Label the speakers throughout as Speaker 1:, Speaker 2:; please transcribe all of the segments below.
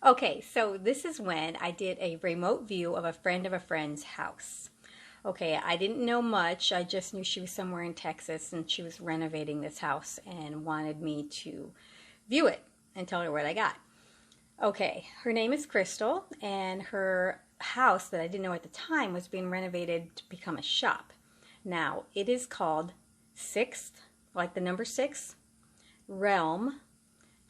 Speaker 1: Okay, so this is when I did a remote view of a friend's house. Okay, I didn't know much. I just knew she was somewhere in Texas and she was renovating this house and wanted me to view it and tell her what I got. Okay, her name is Crystal, and her house that I didn't know at the time was being renovated to become a shop. Now, it is called Sixth, like the number six, Realm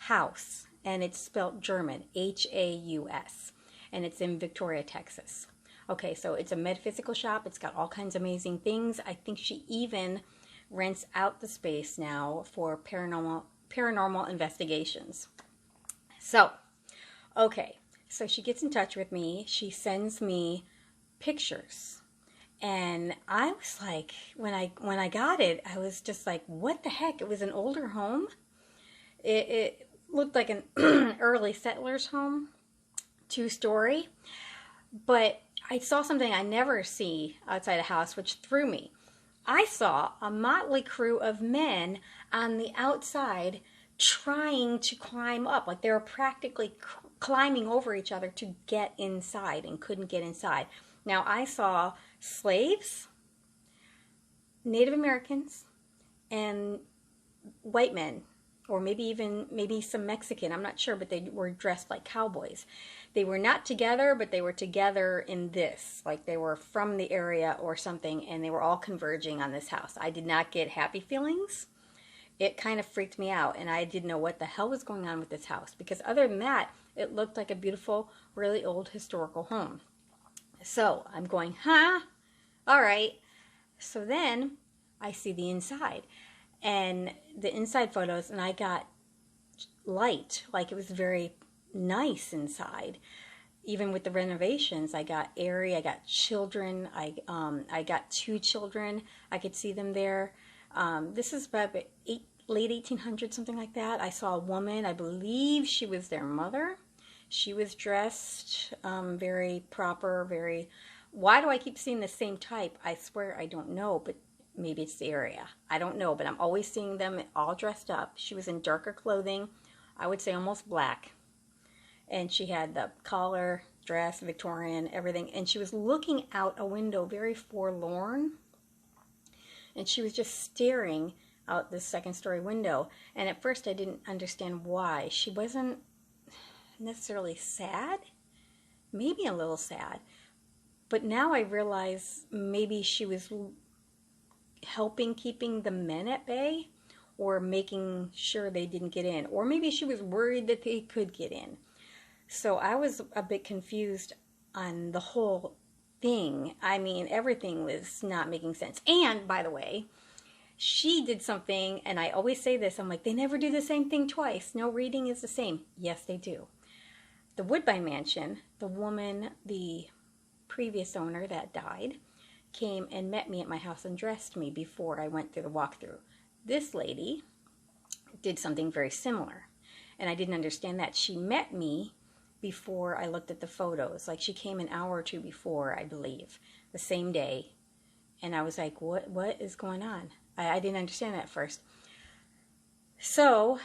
Speaker 1: Haus, and it's spelled German, Haus, and it's in Victoria, Texas. Okay, so it's a metaphysical shop. It's got all kinds of amazing things. I think she even rents out the space now for paranormal investigations. So, okay, so she gets in touch with me. She sends me pictures. And I was like, when I got it, I was just like, what the heck? It was an older home. It looked like an early settler's home, 2-story. But I saw something I never see outside a house, which threw me. I saw a motley crew of men on the outside trying to climb up. Like they were practically climbing over each other to get inside and couldn't get inside. Now I saw slaves, Native Americans, and white men, or maybe some Mexican, I'm not sure, but they were dressed like cowboys. They were not together, but they were together in this, like they were from the area or something, and they were all converging on this house. I did not get happy feelings. It kind of freaked me out, and I didn't know what the hell was going on with this house, because other than that, it looked like a beautiful, really old historical home. So I'm going, huh? All right. So then I see the inside, and the inside photos, and I got light, like it was very nice inside. Even with the renovations, I got airy. I got children. I got 2 children. I could see them there. This is about late 1800s, something like that. I saw a woman. I believe she was their mother. She was dressed very proper, very. Why do I keep seeing the same type? I swear I don't know, but maybe it's the area. I don't know, but I'm always seeing them all dressed up. She was in darker clothing. I would say almost black. And she had the collar, dress, Victorian, everything. And she was looking out a window very forlorn. And she was just staring out this 2nd-story window. And at first I didn't understand why. She wasn't necessarily sad. Maybe a little sad. But now I realize maybe she was helping keeping the men at bay, or making sure they didn't get in. Or maybe she was worried that they could get in. So I was a bit confused on the whole thing. I mean, everything was not making sense. And, by the way, she did something, and I always say this, I'm like, they never do the same thing twice. No reading is the same. Yes, they do. The Woodbine Mansion, the woman, the previous owner that died, came and met me at my house and dressed me before I went through the walkthrough. This lady did something very similar, and I didn't understand that. She met me before I looked at the photos. Like she came an hour or 2 before, I believe, the same day. And I was like, what is going on? I didn't understand that at first. So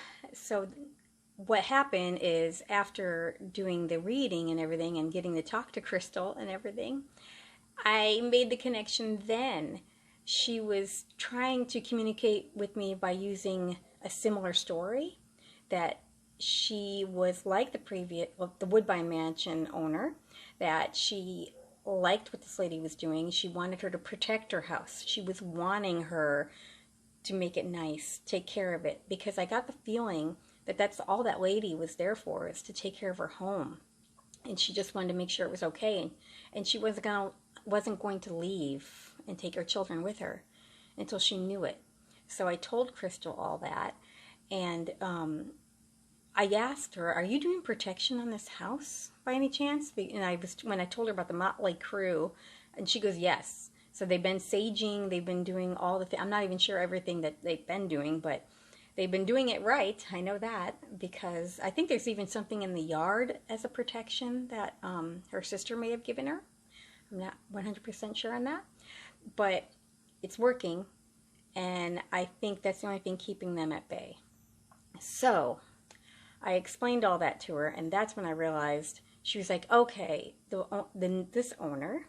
Speaker 1: what happened is, after doing the reading and everything and getting to talk to Crystal and everything, I made the connection then. She was trying to communicate with me by using a similar story, that she was like the Woodbine Mansion owner, that she liked what this lady was doing. She wanted her to protect her house. She was wanting her to make it nice, take care of it, because I got the feeling that that's all that lady was there for, is to take care of her home. And she just wanted to make sure it was okay. And she wasn't going to leave and take her children with her until she knew it. So I told Crystal all that, and I asked her, are you doing protection on this house by any chance? And when I told her about the motley crew, and she goes, yes. So they've been saging, they've been doing all the things. I'm not even sure everything that they've been doing, but they've been doing it right. I know that, because I think there's even something in the yard as a protection that her sister may have given her. I'm not 100% sure on that, but it's working, and I think that's the only thing keeping them at bay. So I explained all that to her, and that's when I realized, she was like, okay, this owner,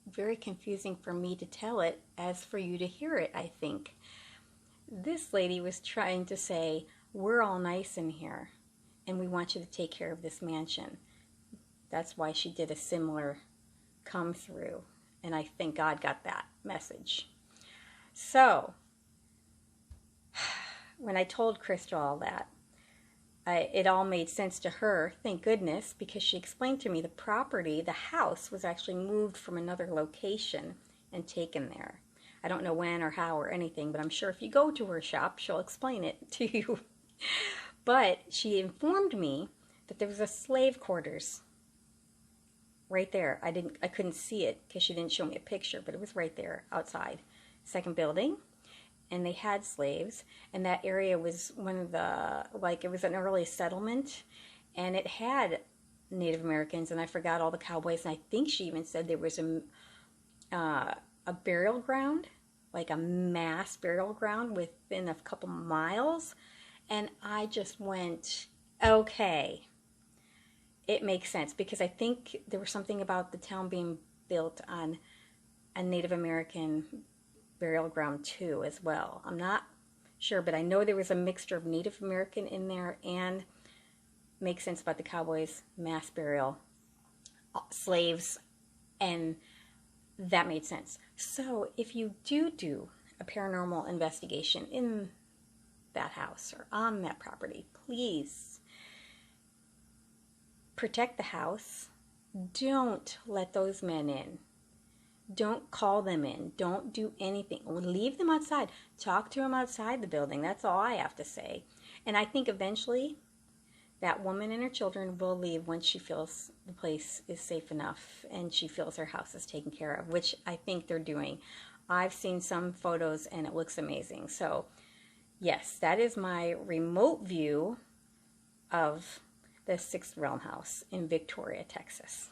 Speaker 1: very confusing for me to tell it as for you to hear it, I think. This lady was trying to say, we're all nice in here, and we want you to take care of this mansion. That's why she did a similar come through, and I think God got that message. So, when I told Crystal all that, it all made sense to her, thank goodness, because she explained to me the property, the house, was actually moved from another location and taken there. I don't know when or how or anything, but I'm sure if you go to her shop, she'll explain it to you. But she informed me that there was a slave quarters right there. I couldn't see it because she didn't show me a picture, but it was right there outside. Second building. And they had slaves, and that area was one of the, like, it was an early settlement, and it had Native Americans, and I forgot all the cowboys, and I think she even said there was a burial ground, like a mass burial ground within a couple miles, and I just went, okay, it makes sense, because I think there was something about the town being built on a Native American burial ground too as well. I'm not sure, but I know there was a mixture of Native American in there, and makes sense about the cowboys, mass burial, slaves, and that made sense. So if you do a paranormal investigation in that house or on that property, please protect the house. Don't let those men in. Don't call them in. Don't do anything. Leave them outside. Talk to them outside the building. That's all I have to say. And I think eventually that woman and her children will leave once she feels the place is safe enough and she feels her house is taken care of, which I think they're doing. I've seen some photos and it looks amazing. So yes, that is my remote view of the 6th Realm House in Victoria, Texas.